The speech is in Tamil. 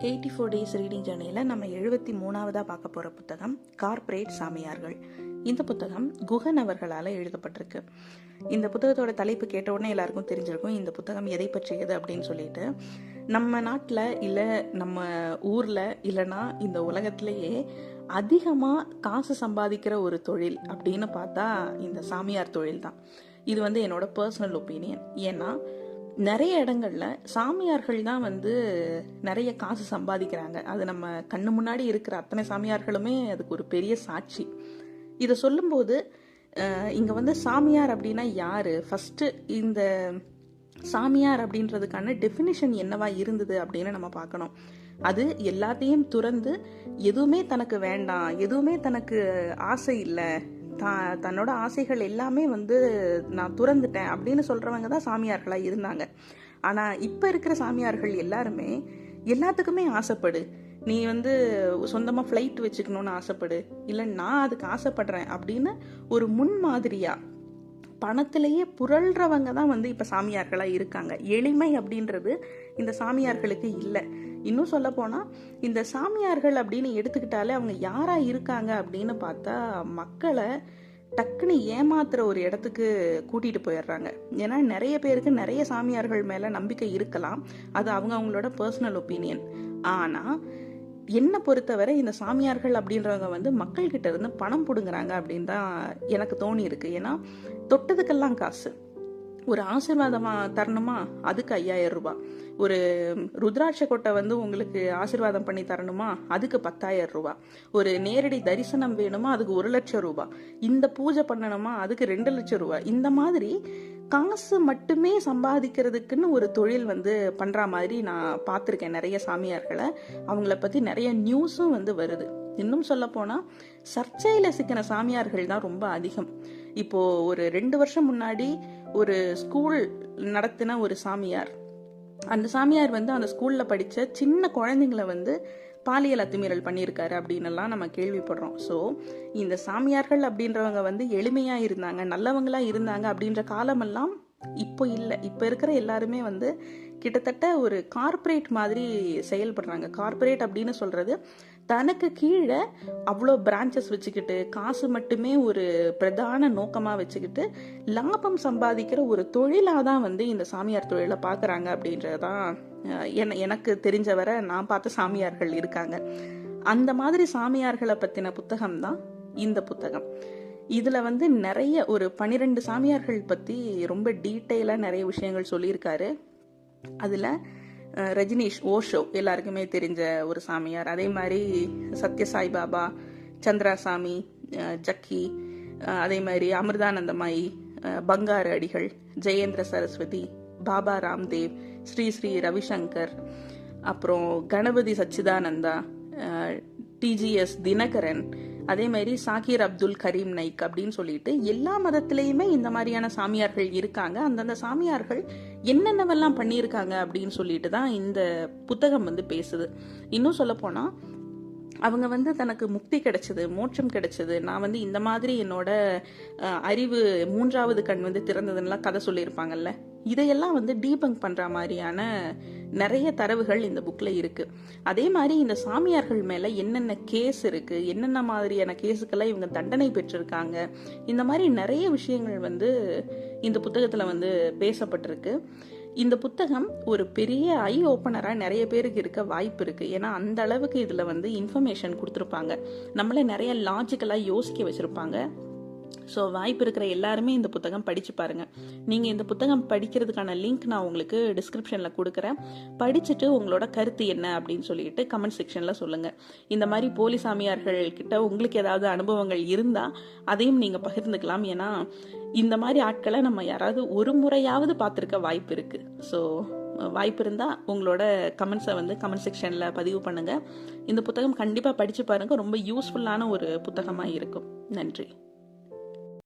84 டேஸ் ரீடிங் ஜர்னியில் நம்ம 73ஆவதாக பார்க்க போகிற புத்தகம் கார்ப்பரேட் சாமியார்கள். இந்த புத்தகம் குகன் அவர்களால் எழுதப்பட்டிருக்கு. இந்த புத்தகத்தோட தலைப்பு கேட்ட உடனே எல்லாருக்கும் தெரிஞ்சிருக்கும் இந்த புத்தகம் எதை பற்றியது அப்படின்னு சொல்லிட்டு. நம்ம நாட்டில் இல்லை நம்ம ஊரில் இல்லைன்னா இந்த உலகத்திலேயே அதிகமாக காசு சம்பாதிக்கிற ஒரு தொழில் அப்படின்னு பார்த்தா இந்த சாமியார் தொழில் தான். இது என்னோட பர்சனல் ஒப்பீனியன். ஏன்னா நிறைய இடங்கள்ல சாமியார்கள் தான் நிறைய காசு சம்பாதிக்கிறாங்க. அது நம்ம கண்ணு முன்னாடி இருக்கிற அத்தனை சாமியார்களுமே அதுக்கு ஒரு பெரிய சாட்சி. இதை சொல்லும்போது இங்க சாமியார் அப்படின்னா யாரு, ஃபர்ஸ்ட் இந்த சாமியார் அப்படின்றதுக்கான டெஃபினிஷன் என்னவா இருந்தது அப்படின்னு நம்ம பார்க்கணும். அது எல்லாத்தையும் துறந்து எதுவுமே தனக்கு வேண்டாம், எதுவுமே தனக்கு ஆசை இல்லை, தன்னோட ஆசைகள் எல்லாமே நான் துறந்துட்டேன் அப்படின்னு சொல்றவங்க தான் சாமியார்களா இருந்தாங்க. ஆனா இப்ப இருக்கிற சாமியார்கள் எல்லாருமே எல்லாத்துக்குமே ஆசைப்படு, நீ சொந்தமா ஃப்ளைட் வச்சுக்கணும்னு ஆசைப்படு, இல்லை நான் அதுக்கு ஆசைப்படுறேன் அப்படின்னு ஒரு முன்மாதிரியா பணத்திலேயே புரள்றவங்க தான் இப்ப சாமியார்களா இருக்காங்க. எளிமை அப்படின்றது இந்த சாமியார்களுக்கு இல்லை. இன்னும் சொல்ல போனா இந்த சாமியார்கள் அப்படின்னு எடுத்துக்கிட்டாலே அவங்க யாரா இருக்காங்க அப்படின்னு பார்த்தா மக்களை டக்குன்னு ஏமாத்துற ஒரு இடத்துக்கு கூட்டிட்டு போயிடுறாங்க. ஏன்னா நிறைய பேருக்கு நிறைய சாமியார்கள் மேல நம்பிக்கை இருக்கலாம், அது அவங்களோட பர்சனல் ஒப்பீனியன். ஆனா என்னை பொறுத்தவரை இந்த சாமியார்கள் அப்படின்றவங்க மக்கள் கிட்ட இருந்து பணம் புடுங்குறாங்க அப்படின்னு தான் எனக்கு தோணி இருக்கு. ஏன்னா தொட்டதுக்கெல்லாம் காசு. ஒரு ஆசீர்வாதமா தரணுமா, அதுக்கு 5000 ரூபாய். ஒரு ருத்ராட்ச கொட்டை உங்களுக்கு ஆசீர்வாதம் பண்ணி தரணுமா, அதுக்கு 10,000 ரூபாய். ஒரு நேரடி தரிசனம் வேணுமா, அதுக்கு 1,00,000 ரூபாய். இந்த பூஜை பண்ணணுமா, அதுக்கு 2,00,000 ரூபாய். இந்த மாதிரி காசு மட்டுமே சம்பாதிக்கிறதுக்குன்னு ஒரு தொழில் பண்ற மாதிரி நான் பார்த்துருக்கேன் நிறைய சாமியார்களை. அவங்கள பத்தி நிறைய நியூஸும் வருது. இன்னும் சொல்ல போனா சர்ச்சையில சிக்கின சாமியார்கள் தான் ரொம்ப அதிகம். இப்போ ஒரு 2 வருஷம் முன்னாடி ஒரு ஸ்கூல் நடத்தின ஒரு சாமியார், அந்த சாமியார் அந்த ஸ்கூல்ல படிச்ச சின்ன குழந்தைங்களை பாலியல் அத்துமீறல் பண்ணியிருக்காரு அப்படின்னு எல்லாம் நம்ம கேள்விப்படுறோம். ஸோ இந்த சாமியார்கள் அப்படின்றவங்க எளிமையா இருந்தாங்க, நல்லவங்களா இருந்தாங்க அப்படின்ற காலமெல்லாம் இப்போ இல்லை. இப்போ இருக்கிற எல்லாருமே கிட்டத்தட்ட ஒரு கார்ப்பரேட் மாதிரி செயல்படுறாங்க. கார்ப்பரேட் அப்படின்னு சொல்றது தனக்கு கீழே அவ்வளோ பிரான்ச்சஸ் வச்சுக்கிட்டு காசு மட்டுமே ஒரு பிரதான நோக்கமா வச்சுக்கிட்டு லாபம் சம்பாதிக்கிற ஒரு தொழிலாக தான் இந்த சாமியார் தொழிலை பார்க்குறாங்க அப்படின்றதான் எனக்கு தெரிஞ்ச வரை நான் பார்த்த சாமியார்கள் இருக்காங்க. அந்த மாதிரி சாமியார்களை பற்றின புத்தகம் தான் இந்த புத்தகம். இதுல நிறைய ஒரு 12 சாமியார்கள் பத்தி ரொம்ப டீட்டெயிலா நிறைய விஷயங்கள் சொல்லியிருக்காரு. அதுல ரஜினீஷ் ஓஷோ எல்லாருக்குமே தெரிஞ்ச ஒரு சாமியார், அதே மாதிரி சத்ய சாய்பாபா, சந்திராசாமி, ஜக்கி, அதே மாதிரி அமிர்தானந்தமாயி, பங்காரு அடிகள், ஜெயேந்திர சரஸ்வதி, பாபா ராம்தேவ், ஸ்ரீ ஸ்ரீ ரவிசங்கர், அப்புறம் கணபதி சச்சிதானந்தா, டிஜிஎஸ் தினகரன், அதே மாதிரி சாகிர் அப்துல் கரீம் நைக் அப்படின்னு சொல்லிட்டு எல்லா மதத்திலையுமே இந்த மாதிரியான சாமியார்கள் இருக்காங்க. அந்தந்த சாமியார்கள் என்னென்னவெல்லாம் பண்ணியிருக்காங்க அப்படின்னு சொல்லிட்டு தான் இந்த புத்தகம் பேசுது. இன்னும் சொல்ல போனா அவங்க தனக்கு முக்தி கிடைச்சது, மோட்சம் கிடைச்சது, நான் இந்த மாதிரி என்னோட அறிவு 3வது கண் திறந்ததுன்னெலாம் கதை சொல்லியிருப்பாங்கல்ல, இதையெல்லாம் டீபங்க் பண்ற மாதிரியான நிறைய தரவுகள் இந்த புக்ல இருக்கு. அதே மாதிரி இந்த சாமியார்கள் மேல என்னென்ன கேஸ் இருக்கு, என்னென்ன மாதிரியான கேஸுக்கெல்லாம் இவங்க தண்டனை பெற்றிருக்காங்க, இந்த மாதிரி நிறைய விஷயங்கள் இந்த புத்தகத்துல பேசப்பட்டிருக்கு. இந்த புத்தகம் ஒரு பெரிய ஐ ஓப்பனரா நிறைய பேருக்கு இருக்க வாய்ப்பு இருக்கு. ஏன்னா அந்த அளவுக்கு இதுல இன்ஃபர்மேஷன் கொடுத்துருப்பாங்க, நம்மள நிறைய லாஜிக்கலா யோசிக்க வச்சிருப்பாங்க. ஸோ வாய்ப்பு இருக்கிற எல்லாருமே இந்த புத்தகம் படிச்சு பாருங்க. நீங்க இந்த புத்தகம் படிக்கிறதுக்கான லிங்க் நான் உங்களுக்கு டிஸ்கிரிப்ஷன்ல கொடுக்குறேன். படிச்சுட்டு உங்களோட கருத்து என்ன அப்படின்னு சொல்லிட்டு கமெண்ட் செக்ஷன்ல சொல்லுங்க. இந்த மாதிரி போலி சாமியார்கள் கிட்ட உங்களுக்கு ஏதாவது அனுபவங்கள் இருந்தா அதையும் நீங்க பகிர்ந்துக்கலாம். ஏன்னா இந்த மாதிரி ஆட்களை நம்ம யாராவது ஒரு முறையாவது பார்த்துருக்க வாய்ப்பு இருக்கு. ஸோ வாய்ப்பு இருந்தா உங்களோட கமெண்ட்ஸை கமெண்ட் செக்ஷன்ல பதிவு பண்ணுங்க. இந்த புத்தகம் கண்டிப்பா படிச்சு பாருங்க, ரொம்ப யூஸ்ஃபுல்லான ஒரு புத்தகமா இருக்கும். நன்றி.